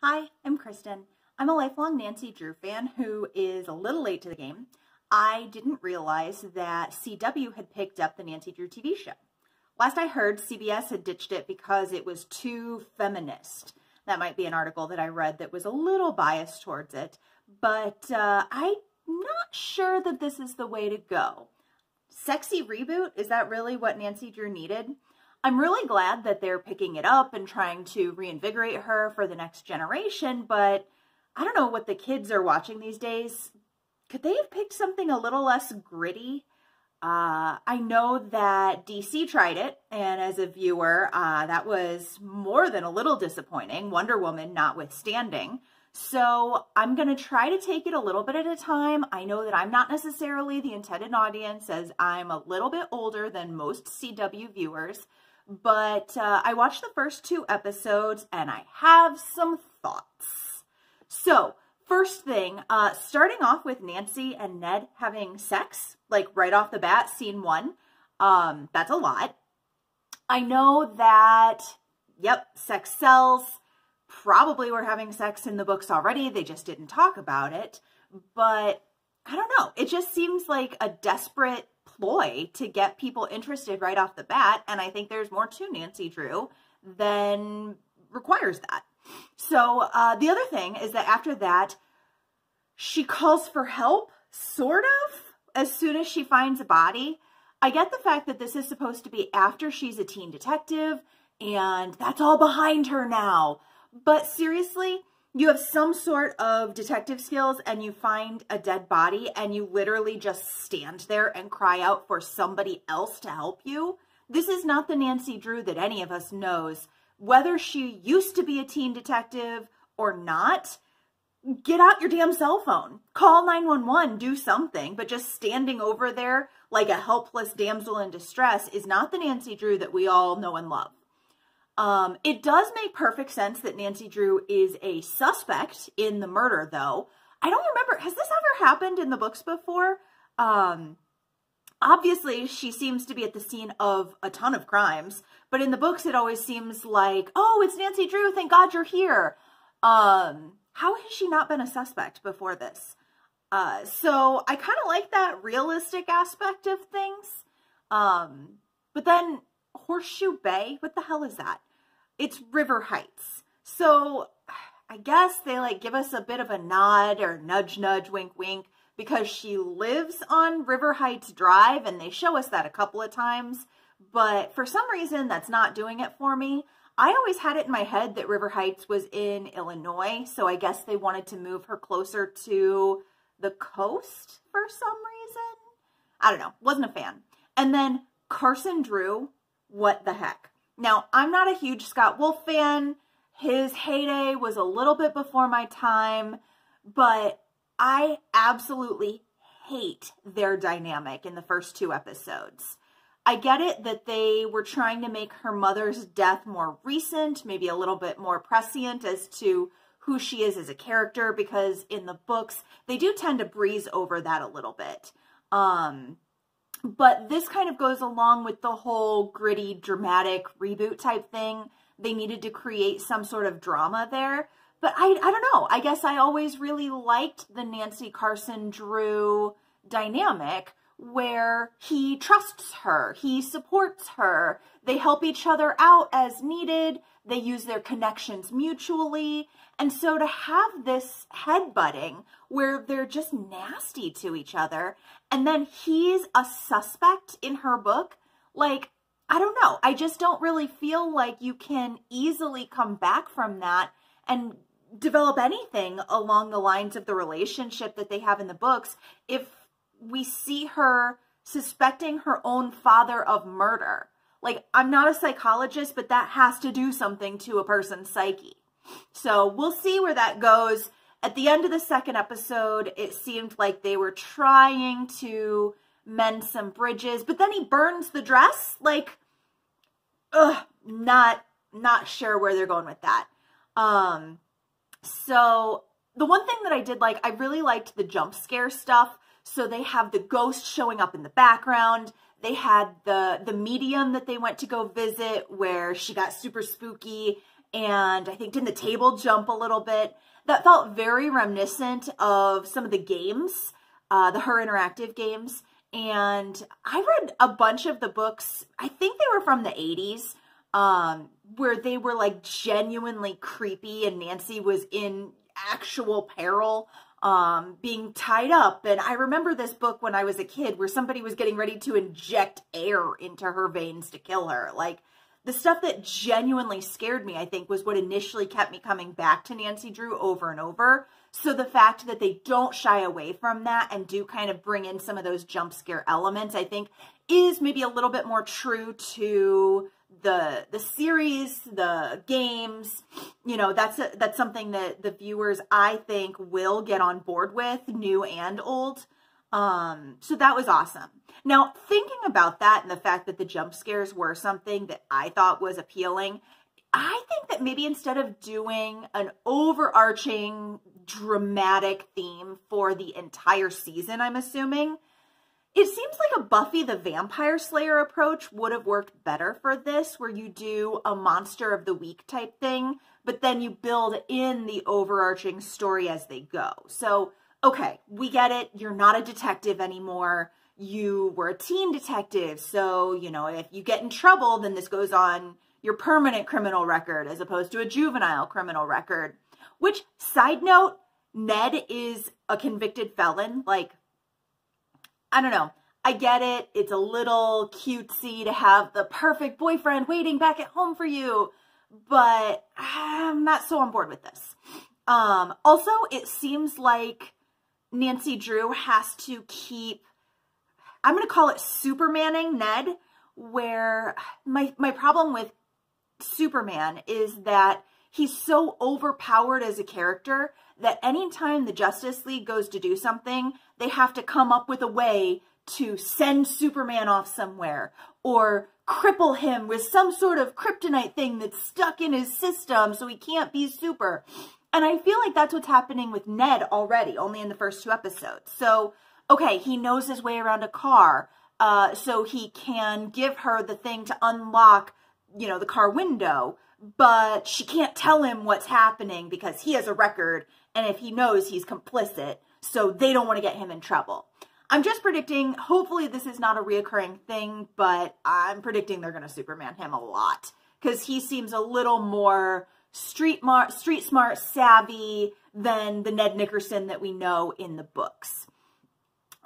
Hi, I'm Kristen. I'm a lifelong Nancy Drew fan who is a little late to the game. I didn't realize that CW had picked up the Nancy Drew TV show. Last I heard, CBS had ditched it because it was too feminist. That might be an article that I read that was a little biased towards it, but I'm not sure that this is the way to go. Sexy reboot? Is that really what Nancy Drew needed? I'm really glad that they're picking it up and trying to reinvigorate her for the next generation, but I don't know what the kids are watching these days. Could they have picked something a little less gritty? I know that DC tried it, and as a viewer, that was more than a little disappointing, Wonder Woman notwithstanding. So I'm going to try to take it a little bit at a time. I know that I'm not necessarily the intended audience, as I'm a little bit older than most CW viewers, but I watched the first 2 episodes and I have some thoughts. So first thing, starting off with Nancy and Ned having sex, like right off the bat, scene 1, that's a lot. I know that, yep, sex sells. Probably were having sex in the books already. They just didn't talk about it. But I don't know. It just seems like a desperate ploy to get people interested right off the bat. And I think there's more to Nancy Drew than requires that. So the other thing is that after that, she calls for help, sort of, as soon as she finds a body. I get the fact that this is supposed to be after she's a teen detective, and that's all behind her now. But seriously, you have some sort of detective skills and you find a dead body and you literally just stand there and cry out for somebody else to help you. This is not the Nancy Drew that any of us knows. Whether she used to be a teen detective or not, get out your damn cell phone. Call 911, do something, but just standing over there like a helpless damsel in distress is not the Nancy Drew that we all know and love. It does make perfect sense that Nancy Drew is a suspect in the murder, though. I don't remember, has this ever happened in the books before? Obviously, she seems to be at the scene of a ton of crimes, but in the books, it always seems like, oh, it's Nancy Drew, thank God you're here. How has she not been a suspect before this? So I kind of like that realistic aspect of things. But then Horseshoe Bay, what the hell is that? It's River Heights. So I guess they like give us a bit of a nod or nudge, nudge, wink, wink, because she lives on River Heights Drive, and they show us that a couple of times. But for some reason, that's not doing it for me. I always had it in my head that River Heights was in Illinois, so I guess they wanted to move her closer to the coast for some reason. I don't know. Wasn't a fan. And then Parson Drew, what the heck? Now, I'm not a huge Scott Wolf fan. His heyday was a little bit before my time, but I absolutely hate their dynamic in the first 2 episodes. I get it that they were trying to make her mother's death more recent, maybe a little bit more prescient as to who she is as a character, because in the books, they do tend to breeze over that a little bit. But this kind of goes along with the whole gritty, dramatic reboot type thing. They needed to create some sort of drama there. But I don't know. I guess I always really liked the Nancy Carson Drew dynamic where he trusts her, he supports her, they help each other out as needed, they use their connections mutually. And so to have this headbutting where they're just nasty to each other, and then he's a suspect in her book, like, I don't know. I just don't really feel like you can easily come back from that and develop anything along the lines of the relationship that they have in the books if we see her suspecting her own father of murder. Like, I'm not a psychologist, but that has to do something to a person's psyche. So we'll see where that goes. At the end of the 2nd episode, it seemed like they were trying to mend some bridges, but then he burns the dress. Like, ugh, not sure where they're going with that. So the one thing that I did like, I really liked the jump scare stuff. So they have the ghost showing up in the background. They had the medium that they went to go visit where she got super spooky and I think didn't the table jump a little bit? That felt very reminiscent of some of the games, the Her Interactive games. And I read a bunch of the books, I think they were from the 80s, where they were like genuinely creepy and Nancy was in actual peril, being tied up. And I remember this book when I was a kid where somebody was getting ready to inject air into her veins to kill her. Like, the stuff that genuinely scared me, I think, was what initially kept me coming back to Nancy Drew over and over. So the fact that they don't shy away from that and do kind of bring in some of those jump scare elements, I think, is maybe a little bit more true to the series, the games. You know, that's something that the viewers, I think, will get on board with, new and old. So that was awesome. Now, thinking about that and the fact that the jump scares were something that I thought was appealing, I think that maybe instead of doing an overarching dramatic theme for the entire season, I'm assuming, it seems like a Buffy the Vampire Slayer approach would have worked better for this, where you do a monster of the week type thing, but then you build in the overarching story as they go. So, okay, we get it. You're not a detective anymore. You were a teen detective. So, you know, if you get in trouble, then this goes on your permanent criminal record as opposed to a juvenile criminal record. Which, side note, Ned is a convicted felon. Like, I don't know. I get it. It's a little cutesy to have the perfect boyfriend waiting back at home for you. But I'm not so on board with this. Also, it seems like Nancy Drew has to keep, I'm going to call it Supermaning Ned, where my problem with Superman is that he's so overpowered as a character that anytime the Justice League goes to do something, they have to come up with a way to send Superman off somewhere or cripple him with some sort of kryptonite thing that's stuck in his system so he can't be super. And I feel like that's what's happening with Ned already, only in the first 2 episodes. So, okay, he knows his way around a car, so he can give her the thing to unlock, you know, the car window, but she can't tell him what's happening because he has a record, and if he knows, he's complicit, so they don't want to get him in trouble. I'm just predicting, hopefully this is not a reoccurring thing, but I'm predicting they're going to Superman him a lot, because he seems a little more street smart, savvy than the Ned Nickerson that we know in the books.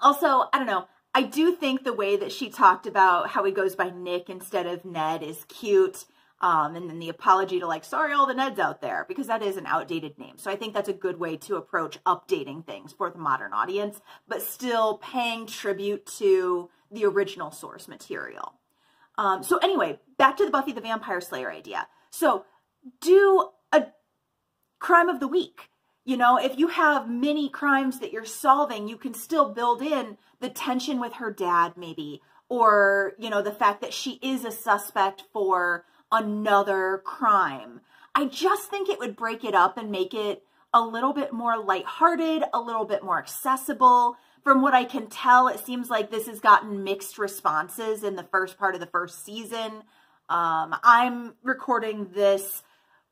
Also, I don't know, I do think the way that she talked about how he goes by Nick instead of Ned is cute. And then the apology to like, sorry, all the Neds out there, because that is an outdated name. So I think that's a good way to approach updating things for the modern audience, but still paying tribute to the original source material. So anyway, back to the Buffy the Vampire Slayer idea. So do a crime of the week. You know, if you have many crimes that you're solving, you can still build in the tension with her dad maybe, or, you know, the fact that she is a suspect for another crime. I just think it would break it up and make it a little bit more lighthearted, a little bit more accessible. From what I can tell, it seems like this has gotten mixed responses in the first part of the first season. I'm recording this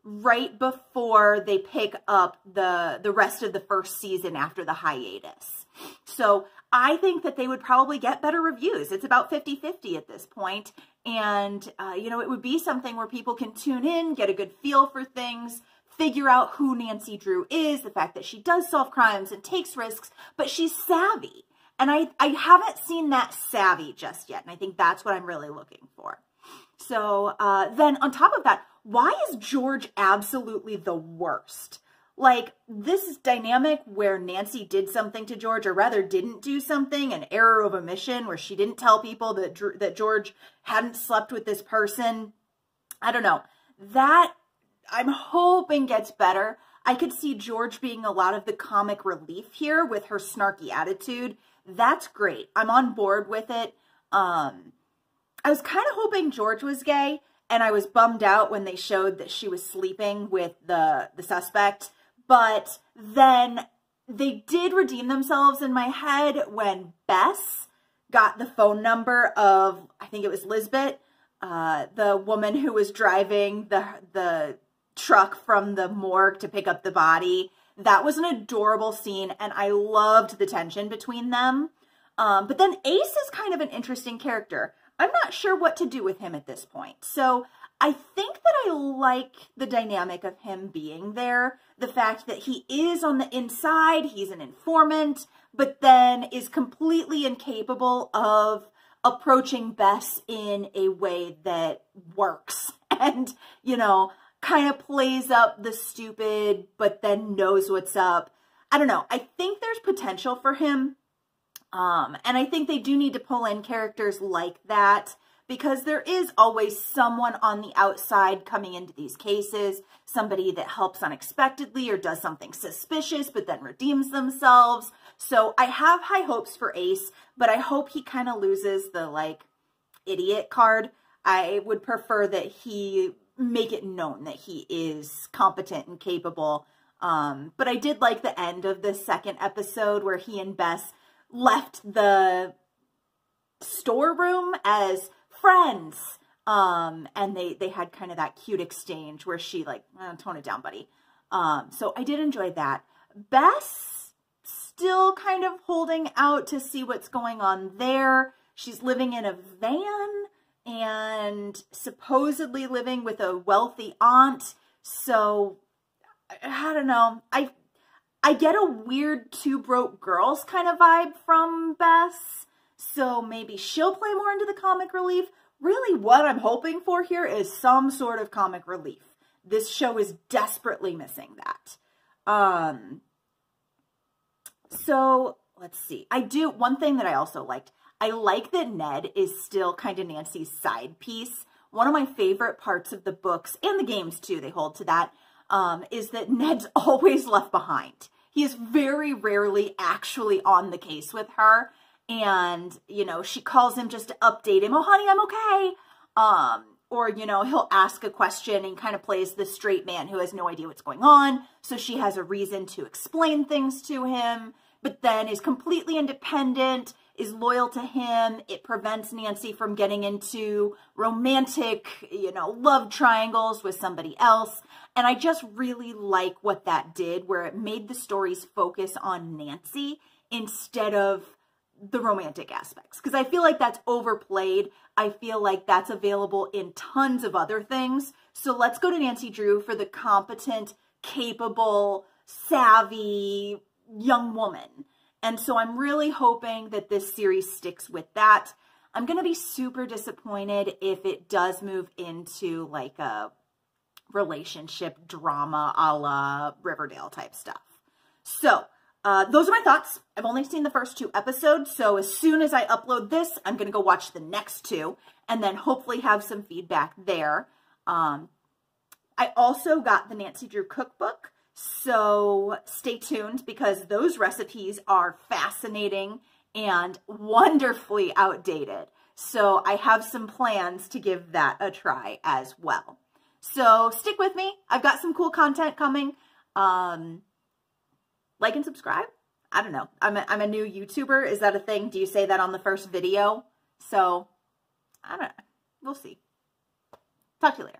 right before they pick up the rest of the first season after the hiatus. So I think that they would probably get better reviews. It's about 50-50 at this point. And, you know, it would be something where people can tune in, get a good feel for things, figure out who Nancy Drew is, the fact that she does solve crimes and takes risks, but she's savvy. And I haven't seen that savvy just yet. And I think that's what I'm really looking for. So then on top of that, why is George absolutely the worst? Like, this is dynamic where Nancy did something to George, or rather didn't do something, an error of omission where she didn't tell people that George hadn't slept with this person. I don't know. That, I'm hoping gets better. I could see George being a lot of the comic relief here with her snarky attitude. That's great. I'm on board with it. I was kind of hoping George was gay, and I was bummed out when they showed that she was sleeping with the suspect. But then they did redeem themselves in my head when Bess got the phone number of, I think it was Lisbeth, the woman who was driving the truck from the morgue to pick up the body. That was an adorable scene, and I loved the tension between them. But then Ace is kind of an interesting character. I'm not sure what to do with him at this point. So I think that I like the dynamic of him being there. The fact that he is on the inside, he's an informant, but then is completely incapable of approaching Bess in a way that works. And, you know, kind of plays up the stupid, but then knows what's up. I don't know. I think there's potential for him. And I think they do need to pull in characters like that, because there is always someone on the outside coming into these cases, somebody that helps unexpectedly or does something suspicious, but then redeems themselves. So I have high hopes for Ace, but I hope he kind of loses the, like, idiot card. I would prefer that he make it known that he is competent and capable. But I did like the end of the second episode where he and Bess left the storeroom as friends. And they had kind of that cute exchange where she like, tone it down, buddy. So I did enjoy that. Bess still kind of holding out to see what's going on there. She's living in a van and supposedly living with a wealthy aunt. So I don't know. I get a weird Two Broke Girls kind of vibe from Bess. So maybe she'll play more into the comic relief. Really what I'm hoping for here is some sort of comic relief. This show is desperately missing that. So let's see. One thing that I also liked, I like that Ned is still kind of Nancy's side piece. One of my favorite parts of the books, and the games too, they hold to that, is that Ned's always left behind. He is very rarely actually on the case with her. And, you know, she calls him just to update him. Oh, honey, I'm okay. Or, you know, he'll ask a question and kind of plays the straight man who has no idea what's going on. So she has a reason to explain things to him, but then is completely independent, is loyal to him. It prevents Nancy from getting into romantic, you know, love triangles with somebody else. And I just really like what that did, where it made the stories focus on Nancy instead of the romantic aspects. Because I feel like that's overplayed. I feel like that's available in tons of other things. So let's go to Nancy Drew for the competent, capable, savvy young woman. And so I'm really hoping that this series sticks with that. I'm going to be super disappointed if it does move into like a relationship drama a la Riverdale type stuff. So those are my thoughts. I've only seen the first 2 episodes, so as soon as I upload this, I'm going to go watch the next 2 and then hopefully have some feedback there. I also got the Nancy Drew cookbook, so stay tuned because those recipes are fascinating and wonderfully outdated. So I have some plans to give that a try as well. So stick with me. I've got some cool content coming. Like and subscribe. I don't know. I'm a new YouTuber. Is that a thing? Do you say that on the first video? So, I don't know. We'll see. Talk to you later.